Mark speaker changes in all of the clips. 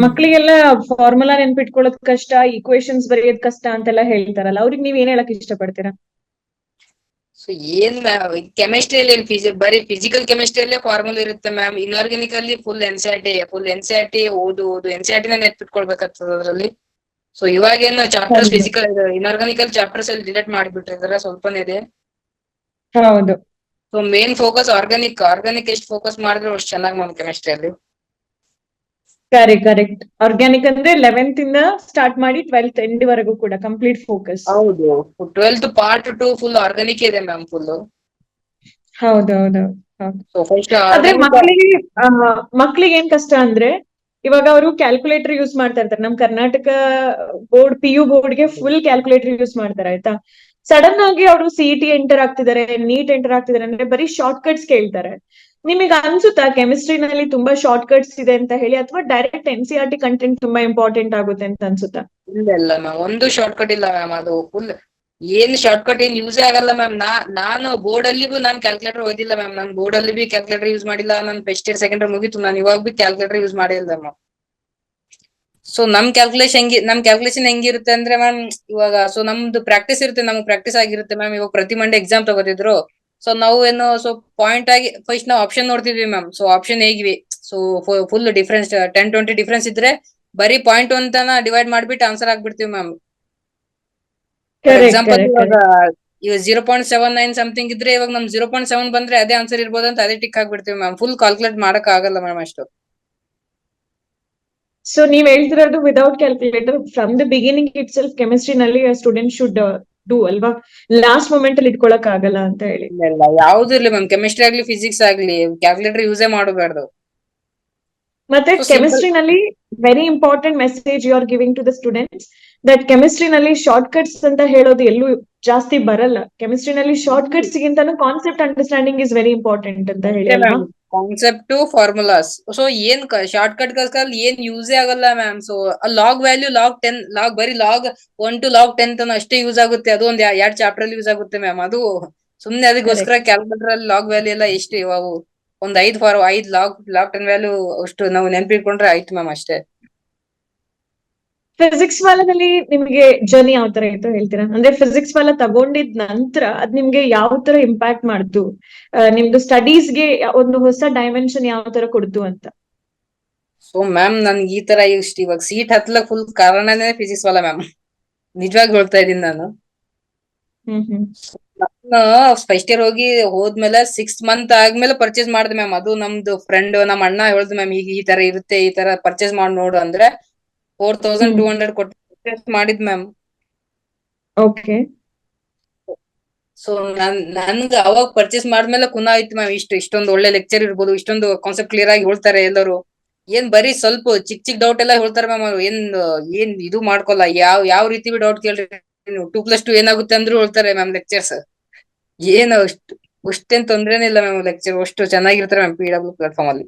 Speaker 1: ಮಕ್ಳಿಗೆಲ್ಲ ಫಾರ್ಮುಲಾ ನೆನ್ಪಿಟ್ಕೊಳ್ಳೋದ್ ಕಷ್ಟ, ಈಕ್ವೇಶನ್ಸ್ ಬರೆಯೋದ್ ಕಷ್ಟ ಅಂತೆಲ್ಲ ಹೇಳ್ತಾರಲ್ಲ, ಅವ್ರಿಗೆ ನೀವ್ ಏನ್ ಹೇಳಕ್ ಇಷ್ಟಪಡ್ತೀರಾ?
Speaker 2: ಸೊ ಏನ್ ಕೆಮಿಸ್ಟ್ರಿಯಲ್ಲಿ ಬರೀ ಫಿಸಿಕಲ್ ಕೆಮಿಸ್ಟ್ರಿಯಲ್ಲೇ ಫಾರ್ಮುಲಾ ಇರುತ್ತೆ ಮ್ಯಾಮ್. ಇನ್ಆರ್ಗಾನಿಕ್ ಅಲ್ಲಿ full N C R T ಓದು ಎನ್ ಸಿ ಆರ್ ಟಿನ ನೆನ್ಪಿಟ್ಕೊಳ್ಬೇಕಾಗ್ತದೆ ಅದ್ರಲ್ಲಿ. ಸೊ ಇವಾಗೇನು ಚಾಪ್ಟರ್ಸ್
Speaker 1: ಹೌದು
Speaker 2: ಫಿಸಿಕಲ್ ಇನ್ಆರ್ಗಾನಿಕಲ್ ಚಾಪ್ಟರ್ಸ್ ಅಲ್ಲಿ ಡಿಲೀಟ್ ಮಾಡಿಬಿಟ್ಟಿದ್ದಾರೆ, ಸ್ವಲ್ಪನೇ ಇದೆ.
Speaker 1: ಹೌದು
Speaker 2: ಸೊ ಮೇನ್ ಫೋಕಸ್ ಆರ್ಗಾನಿಕ್ ಎಷ್ಟು ಫೋಕಸ್ ಮಾಡಿದ್ರೆ ಅಷ್ಟು ಚೆನ್ನಾಗಿ ಮ್ಯಾಮ್ ಕೆಮಿಸ್ಟ್ರಿಯಲ್ಲಿ.
Speaker 1: ಕರೆಕ್ಟ್. ಆರ್ಗ್ಯಾನಿಕ್ ಅಂದ್ರೆ 11th ಇಂದ ಸ್ಟಾರ್ಟ್ ಮಾಡಿ 12th ಎಂಡ್ ವರೆಗೂ ಕೂಡ ಕಂಪ್ಲೀಟ್ ಫೋಕಸ್.
Speaker 2: ಹೌದು, 12th ಪಾರ್ಟ್ 2 ಫುಲ್ ಆರ್ಗಾನಿಕ್ ಇದೆ ಮ್ಯಾಮ್ ಫುಲ್.
Speaker 1: ಹೌದೌದು.
Speaker 2: ಸೊ ಫಸ್ಟ್
Speaker 1: ಆದ್ರೆ
Speaker 2: ಆರ್ಗಾನಿಕ್.
Speaker 1: ಮಕ್ಳಿಗೆ ಏನ್ ಕಷ್ಟ ಅಂದ್ರೆ, ಇವಾಗ ಅವರು ಕ್ಯಾಲ್ಕುಲೇಟರ್ ಯೂಸ್ ಮಾಡ್ತಾ ಇರ್ತಾರೆ. ನಮ್ ಕರ್ನಾಟಕ ಬೋರ್ಡ್ PU ಬೋರ್ಡ್ಗೆ ಫುಲ್ ಕ್ಯಾಲ್ಕುಲೇಟರ್ ಯೂಸ್ ಮಾಡ್ತಾರೆ ಆಯ್ತಾ. ಸಡನ್ ಆಗಿ ಅವರು CET ಎಂಟರ್ ಆಗ್ತಿದ್ದಾರೆ, ನೀಟ್ ಎಂಟರ್ ಆಗ್ತಿದ್ದಾರೆ ಅಂದ್ರೆ ಬರೀ ಶಾರ್ಟ್ ಕಟ್ಸ್ ಕೇಳ್ತಾರೆ. ನಿಮಗೆ ಅನ್ಸುತ್ತಾ ಕೆಮಿಸ್ಟ್ರಿನಲ್ಲಿ ತುಂಬಾ ಶಾರ್ಟ್ ಕಟ್ಸ್ ಇದೆ ಅಂತ ಹೇಳಿ, ಅಥವಾ ಡೈರೆಕ್ಟ್ NCERT ಕಂಟೆಂಟ್ ತುಂಬಾ ಇಂಪಾರ್ಟೆಂಟ್ ಆಗುತ್ತೆ ಅಂತ ಅನ್ಸುತ್ತಾ?
Speaker 2: ಇಲ್ಲ ಮ್ಯಾಮ್, ಒಂದು ಶಾರ್ಟ್ ಕಟ್ ಇಲ್ಲ ಮ್ಯಾಮ್. ಅದು ಫುಲ್ ಏನ್ ಶಾರ್ಟ್ ಕಟ್ ಏನ್ ಯೂಸೇ ಆಗಲ್ಲ ಮ್ಯಾಮ್. ನಾನು ಬೋರ್ಡ್ ಅಲ್ಲಿಗೂ ನಾನು ಕ್ಯಾಲ್ಕುಲೇಟರ್ ಓದಿಲ್ಲ ಮ್ಯಾಮ್. ನಾನು ಬೋರ್ಡ್ ಅಲ್ಲಿ ಬಿ ಕ್ಯಾಲ್ಕುಲೇಟರ್ ಯೂಸ್ ಮಾಡಿಲ್ಲ. ನಾನು ಫಸ್ಟ್ ಇಯರ್ ಸೆಕೆಂಡ್ ಇಯರ್ ಮುಗೀತು, ನಾನು ಇವಾಗ ಬಿ ಕ್ಯಾಲ್ಕುಲೇಟರ್ ಯೂಸ್ ಮಾಡಿಲ್ಲ ಮ್ಯಾಮ್. ಸೊ ನಮ್ ಕ್ಯಾಲ್ಕುಲೇಷನ್ ಹೆಂಗಿರುತ್ತೆ ಅಂದ್ರೆ ಮ್ಯಾಮ್, ಇವಾಗ ಸೊ ನಮ್ದು ಪ್ರಾಕ್ಟೀಸ್ ಇರುತ್ತೆ, ನಮ್ಗೆ ಪ್ರಾಕ್ಟೀಸ್ ಆಗಿರುತ್ತೆ ಮ್ಯಾಮ್. ಇವಾಗ ಪ್ರತಿ ಮಂಡೆ ಎಕ್ಸಾಮ್ ತಗೋತಿದ್ರು. ಸೊ ನಾವು ಏನು ಸೊ ಪಾಯಿಂಟ್ ಆಗಿ ಫಸ್ಟ್ ನಾವು ಆಪ್ಷನ್ ನೋಡ್ತಿದ್ವಿ ಮ್ಯಾಮ್. ಸೊ ಆಪ್ಷನ್ ಹೇಗಿವಿ, ಸೊ ಫುಲ್ ಡಿಫ್ರೆನ್ಸ್ 10-20 ಡಿಫ್ರೆನ್ಸ್ ಇದ್ರೆ ಬರೀ ಪಾಯಿಂಟ್ ಅಂತಾನ ಡಿವೈಡ್ ಮಾಡ್ಬಿಟ್ಟು ಆನ್ಸರ್ ಆಗ್ಬಿಡ್ತೀವಿ ಮ್ಯಾಮ್. ಫಾರ್ ಎಕ್ಸಾಂಪಲ್ ಇವಾಗ 0.79 ಸಮಥಿಂಗ್ ಇದ್ರೆ, ಇವಾಗ ನಮ್ 0.7 ಬಂದ್ರೆ ಅದೇ ಆನ್ಸರ್ ಇರ್ಬೋದು ಅಂತ ಅದೇ ಟಿಕ್ ಆಗ್ಬಿಡ್ತೀವಿ ಮ್ಯಾಮ್. ಫುಲ್ ಕ್ಯಾಲ್ಕುಲೇಟ್ ಮಾಡಕ್ ಆಗಲ್ಲ ಮ್ಯಾಮ್ ಅಷ್ಟು.
Speaker 1: ಸೊ ನೀವ್ ಹೇಳ್ತಿರೋದು without calculator from the beginning itself ಕೆಮಿಸ್ಟ್ರಿನಲ್ಲಿ ಸ್ಟೂಡೆಂಟ್ ಶುಡ್ ಡೂ ಅಲ್ವಾ, ಲಾಸ್ಟ್ ಮೂಮೆಂಟ್ ಅಲ್ಲಿ ಇಟ್ಕೊಳಕ್ ಆಗಲ್ಲ ಅಂತ ಹೇಳಿ.
Speaker 2: ಇಲ್ಲ ಯಾವ್ದು ಇರ್ಲಿ ಮ್ಯಾಮ್, ಕೆಮಿಸ್ಟ್ರಿ ಆಗ್ಲಿ ಫಿಸಿಕ್ಸ್ ಆಗ್ಲಿ ಕ್ಯಾಲ್ಕುಲೇಟರ್ ಯೂಸೇ ಮಾಡಬಾರ್ದು.
Speaker 1: ಮತ್ತೆ
Speaker 2: ಸೊ ಸಿಂಪಲ್.
Speaker 1: ಕೆಮಿಸ್ಟ್ರಿನಲ್ಲಿ very important message you are giving to the students, that ಕೆಮಿಸ್ಟ್ರಿನಲ್ಲಿ ಶಾರ್ಟ್ ಕಟ್ಸ್ ಅಂತ ಹೇಳೋದು ಎಲ್ಲೂ ಜಾಸ್ತಿ ಬರಲ್ಲ. ಕೆಮಿಸ್ಟ್ರಿನಲ್ಲಿ ಶಾರ್ಟ್ ಕಟ್ಸ್ ಗಿಂತನೂ concept understanding is very important ಅಂತ ಹೇಳಿ ಅಲ್ವಾ.
Speaker 2: Concept formulas. ಸೊ ಏನ್ ಶಾರ್ಟ್ ಕಟ್ ಏನ್ ಯೂಸೇ ಆಗಲ್ಲ ಮ್ಯಾಮ್. ಸೊ ಲಾಗ್ ವ್ಯಾಲ್ಯೂ ಬರೀ ಲಾಗ್ 1 to log 10 ಅಷ್ಟೇ ಯೂಸ್ ಆಗುತ್ತೆ. ಅದು ಒಂದ್ 2 ಚಾಪ್ಟರ್ ಅಲ್ಲಿ ಯೂಸ್ ಆಗುತ್ತೆ ಮ್ಯಾಮ್. ಅದು ಸುಮ್ನೆ ಅದಕ್ಕೋಸ್ಕರ ಕ್ಯಾಲ್ಕುಲೇಟರ್ ಅಲ್ಲಿ ಲಾಗ್ ವ್ಯಾಲ್ಯೂ ಎಲ್ಲ ಎಷ್ಟು ಇವಾಗ ಒಂದ್ 5 ಲಾಗ್ 10 ವ್ಯಾಲ್ಯೂ ಅಷ್ಟು ನಾವು ನೆನ್ಪಿಟ್ಕೊಂಡ್ರೆ ಆಯ್ತು ಮ್ಯಾಮ್ ಅಷ್ಟೇ.
Speaker 1: ಫಿಸಿಕ್ಸ್ ವಾಲದಲ್ಲಿ ನಿಮ್ಗೆ ಜರ್ನಿ ಯಾವ ತರ ಇತ್ತು ಹೇಳ್ತೀರಾ? ಅಂದ್ರೆ ಫಿಸಿಕ್ಸ್ ವಾಲ ತಗೊಂಡಿದ್ ನಂತರ ಅದ್ ನಿಮ್ಗೆ ಯಾವ ತರ ಇಂಪ್ಯಾಕ್ಟ್ ಮಾಡ್ತು, ನಿಮ್ದು ಸ್ಟಡೀಸ್ಗೆ ಒಂದು ಹೊಸ ಡೈಮೆನ್ಷನ್ ಯಾವ ತರ ಕೊಡ್ತು ಅಂತ?
Speaker 2: ಸೊ ಮ್ಯಾಮ್ ನನ್ಗೆ ಈ ತರ ಇವಾಗ ಸೀಟ್ ಹತ್ಲಕ್ ಫುಲ್ ಕಾರಣನೇ ಫಿಸಿಕ್ಸ್ ವಾಲ ಮ್ಯಾಮ್. ನಿಜವಾಗಿ ಹೇಳ್ತಾ ಇದೀನಿ ನಾನು. ನಾನು ಫಸ್ಟ್ ಇಯರ್ ಹೋದ್ಮೇಲೆ 6 ಮಂತ್ ಆದ್ಮೇಲೆ ಪರ್ಚೇಸ್ ಮಾಡಿದೆ ಮ್ಯಾಮ್. ಅದು ನಮ್ದು ಫ್ರೆಂಡ್ ನಮ್ಮ ಅಣ್ಣ ಹೇಳ್ದು ಮ್ಯಾಮ್, ಈಗ ಈ ತರ ಇರುತ್ತೆ, ಈ ತರ ಪರ್ಚೇಸ್ ಮಾಡಿ ನೋಡು ಅಂದ್ರೆ 4200 ಕೊಟ್ಟು ಪರ್ಚೇಸ್ ಮಾಡಿದ್ ಮ್ಯಾಮ್.
Speaker 1: ಓಕೆ.
Speaker 2: ಸೊ ನನ್ಗೆ ಅವಾಗ ಪರ್ಚೇಸ್ ಮಾಡಿದ್ಮೇಲೆ ಕುನ ಆಯ್ತು ಮ್ಯಾಮ್, ಇಷ್ಟೊಂದು ಒಳ್ಳೆ ಲೆಕ್ಚರ್ ಇರ್ಬೋದು, ಇಷ್ಟೊಂದು ಕಾನ್ಸೆಪ್ಟ್ ಕ್ಲಿಯರ್ ಆಗಿ ಹೇಳ್ತಾರೆ ಎಲ್ಲರೂ. ಏನ್ ಬರೀ ಸ್ವಲ್ಪ ಚಿಕ್ಕ ಡೌಟ್ ಎಲ್ಲ ಹೇಳ್ತಾರೆ ಮ್ಯಾಮ್. ಅವ್ರು ಏನ್ ಇದು ಮಾಡ್ಕೊಲ್ಲ, ಯಾವ ರೀತಿ ಬಿ ಡೌಟ್ ಕೇಳ್ರಿ 2+2 ಏನಾಗುತ್ತೆ ಅಂದ್ರೂ ಹೇಳ್ತಾರೆ ಮ್ಯಾಮ್ ಲೆಕ್ಚರ್ಸ್. ಏನು ಅಷ್ಟೇನ್ ತೊಂದ್ರೆನೇ ಇಲ್ಲ ಮ್ಯಾಮ್. ಲೆಕ್ಚರ್ ಅಷ್ಟು ಚೆನ್ನಾಗಿರ್ತಾರೆ ಮ್ಯಾಮ್ PW ಪ್ಲಾಟ್ಫಾರ್ಮ್ ಅಲ್ಲಿ.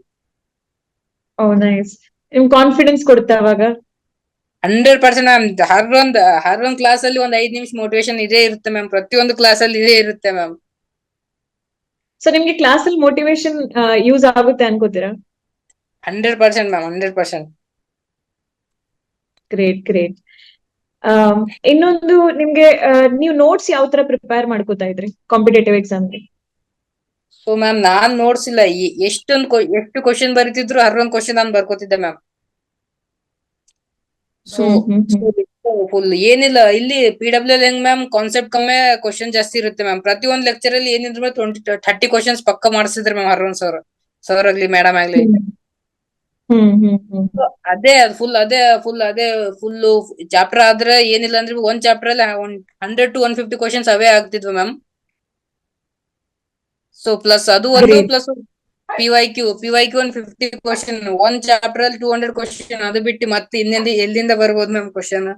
Speaker 1: ನೈಸ್. ನಿಮ್ ಕಾನ್ಫಿಡೆನ್ಸ್ ಕೊಡುತ್ತಾ ಅವಾಗ?
Speaker 2: 100% ಮ್ಯಾಮ್. ಹರ್ ಒಂದ್ ಕ್ಲಾಸ್ ಅಲ್ಲಿ ಒಂದ್ 5 ನಿಮಿಷ ಮೋಟಿವೇಶನ್ ಇದೇ ಇರುತ್ತೆ ಮ್ಯಾಮ್. ಪ್ರತಿಯೊಂದು ಕ್ಲಾಸ್ ಅಲ್ಲಿ ಇದೇ ಇರುತ್ತೆ ಮ್ಯಾಮ್.
Speaker 1: ಸೊ ನಿಮ್ಗೆ ಕ್ಲಾಸ್ ಅಲ್ಲಿ ಮೋಟಿವೇಶನ್ ಯೂಸ್ ಆಗುತ್ತೆ ಅನ್ಕೋತೀರಾ?
Speaker 2: 100% ಮ್ಯಾಮ್, 100%.
Speaker 1: ಗ್ರೇಟ್. ಇನ್ನೊಂದು ನಿಮ್ಗೆ ನೀವು ನೋಟ್ಸ್ ಯಾವ ತರ ಪ್ರಿಪೇರ್ ಮಾಡ್ಕೋತಾ ಇದ್ರಿ ಕಾಂಪಿಟೇಟಿವ್ ಎಕ್ಸಾಮ್ಗೆ?
Speaker 2: ಸೊ ಮ್ಯಾಮ್ ನಾನ್ ನೋಟ್ಸ್ ಇಲ್ಲ, ಎಷ್ಟು ಕ್ವಶನ್ ಬರೀತಿದ್ರು ಹರ್ ಕ್ವಶನ್ ನಾನು ಬರ್ಕೋತಿದ್ದೆ ಮ್ಯಾಮ್. ಸೊ ಫುಲ್ ಏನಿಲ್ಲ ಇಲ್ಲಿ PW ಅಲ್ಲಿ ಹೆಂಗ್ ಮ್ಯಾಮ್, ಕಾನ್ಸೆಪ್ಟ್ ಕಮ್ಮಿ ಕ್ವಶನ್ ಜಾಸ್ತಿ ಇರುತ್ತೆ ಮ್ಯಾಮ್. ಪ್ರತಿಯೊಂದು ಲೆಕ್ಚರ್ ಅಲ್ಲಿ ಏನಿದ್ರು 30 ಕ್ವಶನ್ಸ್ ಪಕ್ಕ ಮಾಡಿಸಿದ್ರು ಮ್ಯಾಮ್. ಹರ್ ಸರ್ ಆಗ್ಲಿ ಮೇಡಮ್ ಆಗ್ಲಿ. ಅದೇ ಫುಲ್ ಚಾಪ್ಟರ್ ಆದ್ರೆ ಏನಿಲ್ಲ ಅಂದ್ರೆ ಒಂದ್ ಚಾಪ್ಟರ್ ಅಲ್ಲಿ 100 to 150 ಕ್ವಶನ್ಸ್ ಅವೇ ಆಗ್ತಿದ್ವು ಮ್ಯಾಮ್. ಸೊ ಪ್ಲಸ್ ಅದು ಒಂದು ಪ್ಲಸ್ PYQ ಒಂದು 50 ಕ್ವಶನ್, ಒಂದ್ ಚಾಪ್ಟರ್ ಅಲ್ಲಿ 200 ಕ್ವಶನ್. ಅದು ಬಿಟ್ಟು ಮತ್ತೆ ಎಲ್ಲಿಂದ ಬರ್ಬೋದು ಮ್ಯಾಮ್ ಕ್ವಶನ್?